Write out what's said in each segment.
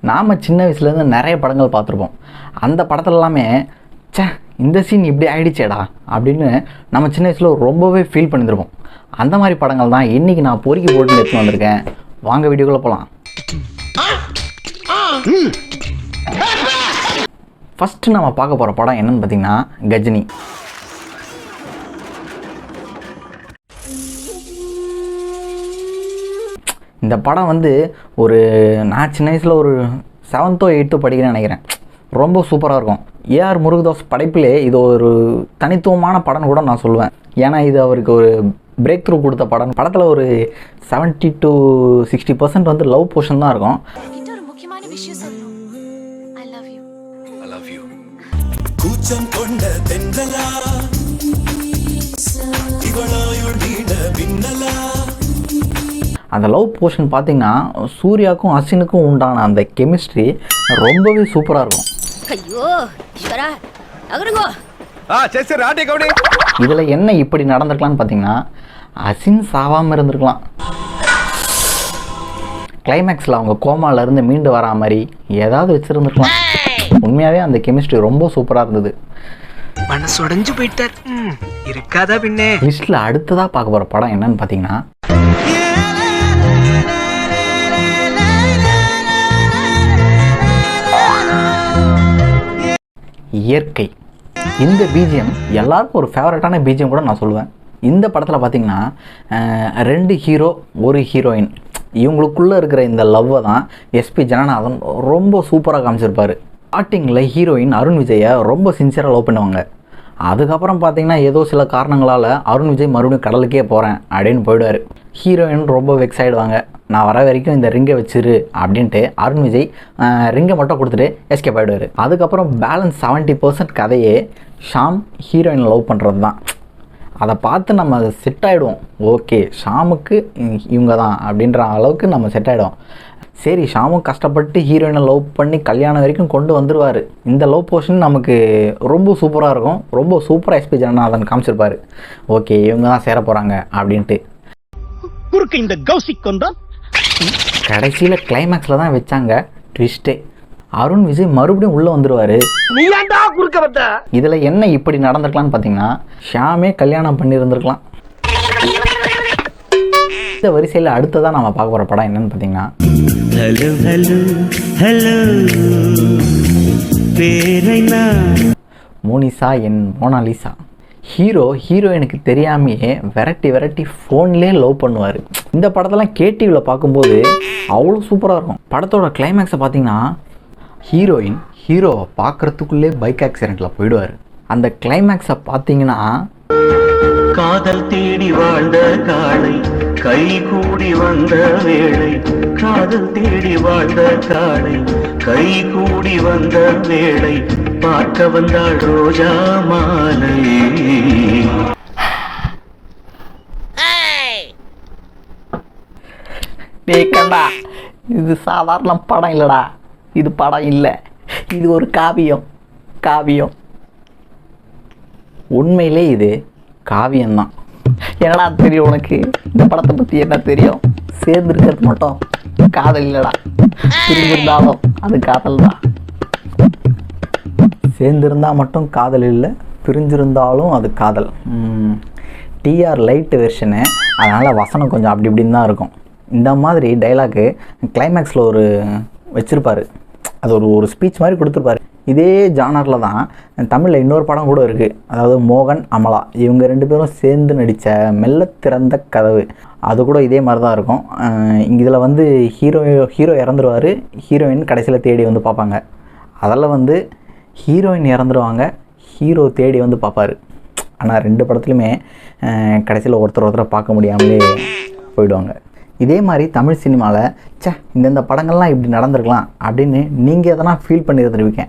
நாம் சின்ன வயசுலேருந்து நிறைய படங்கள் பார்த்துருப்போம். அந்த படத்துல எல்லாமே சே இந்த சீன் இப்படி ஆகிடுச்சேடா அப்படின்னு நம்ம சின்ன வயசில் ரொம்பவே ஃபீல் பண்ணியிருப்போம். அந்த மாதிரி படங்கள் தான் இன்றைக்கி நான் பொறுக்கி போட்டு எடுத்துன்னு வந்திருக்கேன். வாங்க வீடியோக்குள்ளே போகலாம். ஃபஸ்ட்டு நம்ம பார்க்க போகிற படம் என்னென்னு பார்த்தீங்கன்னா கஜினி. இந்த படம் வந்து நான் சின்ன வயசில் ஒரு 7th or 8th படிக்கிறேன்னு நினைக்கிறேன். ரொம்ப சூப்பராக இருக்கும். ஏஆர் முருகதாஸ் படைப்பிலே இது ஒரு தனித்துவமான படம்னு கூட நான் சொல்லுவேன். ஏன்னா இது அவருக்கு ஒரு பிரேக் த்ரூ கொடுத்த படம். படத்தில் ஒரு 70 to 60% வந்து லவ் போர்ஷன் தான் இருக்கும். அந்த லவ் போர்ஷன் பார்த்தீங்கன்னா சூர்யாவுக்கும் அசினுக்கும் உண்டான அந்த கெமிஸ்ட்ரி ரொம்பவே சூப்பராக இருக்கும். இதில் என்ன இப்படி நடந்திருக்கலான்னு பார்த்தீங்கன்னா அசின் சாவாமல் இருந்திருக்கலாம். கிளைமேக்ஸில் அவங்க கோமாலேருந்து மீண்டு வரா மாதிரி ஏதாவது வச்சுருந்துருக்கலாம். உண்மையாகவே அந்த கெமிஸ்ட்ரி ரொம்ப சூப்பராக இருந்தது. மனசுடைஞ்சு போயிட்டார் இருக்காதா பின்னே. லிஸ்ட்டில் அடுத்ததாக பார்க்க போகிற படம் என்னன்னு பார்த்தீங்கன்னா இயற்கை. இந்த பிஜிஎம் எல்லாருக்கும் ஒரு ஃபேவரட்டான பிஜிஎம் கூட நான் சொல்லுவேன். இந்த படத்தில் பார்த்தீங்கன்னா 2 ஹீரோ 1 ஹீரோயின் இவங்களுக்குள்ளே இருக்கிற இந்த லவ்வை தான் எஸ்பி ஜனநாதன் ரொம்ப சூப்பராக காமிச்சிருப்பார். ஸ்டார்டிங்கில் ஹீரோயின் அருண் விஜயை ரொம்ப சின்சியராக லவ் பண்ணுவாங்க. அதுக்கப்புறம் பார்த்தீங்கன்னா ஏதோ சில காரணங்களால் அருண் விஜய் மறுபடியும் கடலுக்கே போகிறேன் அப்படின்னு போயிடுவார். ஹீரோயின் ரொம்ப வெக்ஸ் ஆகிடுவாங்க. நான் வர வரைக்கும் இந்த ரிங்கை வச்சிரு அப்படின்ட்டு அருண் விஜய் ரிங்கை மட்டும் கொடுத்துட்டு எஸ்கேப் ஆகிடுவார். அதுக்கப்புறம் பேலன்ஸ் 70% கதையே ஷாம் ஹீரோயின் லவ் பண்ணுறது தான். அதை பார்த்து நம்ம செட் ஆகிடுவோம். ஓகே ஷாமுக்கு இவங்க தான் அப்படின்ற அளவுக்கு நம்ம செட் ஆகிடுவோம். சரி ஷாமும் கஷ்டப்பட்டு ஹீரோயினை லவ் பண்ணி கல்யாணம் வரைக்கும் கொண்டு வந்துடுவார். இந்த லவ் போர்ஷன் நமக்கு ரொம்ப சூப்பராக இருக்கும். ரொம்ப சூப்பராக எஸ்பி ஜனநாதன் காமிச்சிருப்பார். ஓகே இவங்க தான் சேர போகிறாங்க அப்படின்ட்டு. கடைசியில் கிளைமேக்ஸில் தான் வச்சாங்க ட்விஸ்ட்டே. அருண் விஜய் மறுபடியும் உள்ளே வந்துடுவார். இதில் என்ன இப்படி நடந்திருக்கலான்னு பார்த்தீங்கன்னா ஷாமே கல்யாணம் பண்ணியிருந்துருக்கலாம். இந்த வரிசையில் அடுத்ததான் நம்ம பார்க்க போகிற படம் என்னன்னு பார்த்தீங்கன்னா மோனிசா என் மோனாலிசா. ஹீரோயினுக்கு தெரியாமையே விரட்டி ஃபோன்லேயே லவ் பண்ணுவார். இந்த படத்தெல்லாம் கேடிவியில் பார்க்கும்போது அவ்வளோ சூப்பராக இருக்கும். படத்தோட கிளைமேக்ஸை பார்த்தீங்கன்னா ஹீரோவை பார்க்குறதுக்குள்ளே பைக் ஆக்சிடெண்ட்டில் போயிடுவார். அந்த கிளைமேக்ஸை பார்த்தீங்கன்னா காதல் தேடி வாழ்ந்த காளை கை கூடி வந்த வேளை, காதல் தேடி வாழ்ந்த காளை கை கூடி வந்த வேளை, பார்க்க வந்தாள் ரோஜா மாலை. கண்டா இது சாதாரண படம் இல்லைடா. இது படம் இல்லை, இது ஒரு காவியம். உண்மையிலே இது காவியம்தான். என்னடா தெரியும் உனக்கு? இந்த படத்தை பற்றி என்ன தெரியும்? சேர்ந்துருக்கிறது மட்டும் காதல் இல்லைடா. பிரிஞ்சிருந்தாலும் அது காதல் தான். சேர்ந்துருந்தால் மட்டும் காதல் இல்லை, பிரிஞ்சிருந்தாலும் அது காதல். டிஆர் லைட் வெர்ஷனு, அதனால் வசனம் கொஞ்சம் அப்படி இப்படின்னு தான் இருக்கும். இந்த மாதிரி டைலாக்கு கிளைமேக்ஸில் ஒரு வச்சுருப்பார். அது ஒரு ஸ்பீச் மாதிரி கொடுத்துருப்பாரு. இதே ஜானரில் தான் தமிழில் இன்னொரு படம் கூட இருக்குது. அதாவது மோகன் அமலா இவங்க 2 பேரும் சேர்ந்து நடித்த மெல்ல திறந்த கதவு. அது கூட இதே மாதிரி தான் இருக்கும். இதில் வந்து ஹீரோ இறந்துருவார். ஹீரோயின் கடைசியில் தேடி வந்து பார்ப்பாங்க. அதில் வந்து ஹீரோயின் இறந்துருவாங்க, ஹீரோ தேடி வந்து பார்ப்பார். ஆனால் 2 படத்துலையுமே கடைசியில் ஒருத்தரை பார்க்க முடியாமலே போயிடுவாங்க. இதே மாதிரி தமிழ் சினிமாவில் இந்த படங்கள்லாம் இப்படி நடந்திருக்கலாம் அப்படின்னு நீங்கள் எதனா ஃபீல் பண்ணி இருந்துருவீங்க.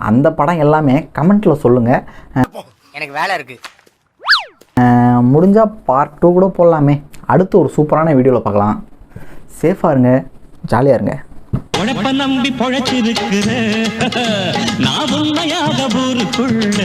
அந்த படம் எல்லாமே கமெண்ட்டில் சொல்லுங்கள். எனக்கு வேலை இருக்குது. முடிஞ்சால் பார்ட் 2 கூட போடலாமே. அடுத்து ஒரு சூப்பரான வீடியோவில் பார்க்கலாம். சேஃபாக இருங்க, ஜாலியாக இருங்க. நம்பி பொழைச்சிருக்கிற நான் உண்மையாக ஊருக்குள்ள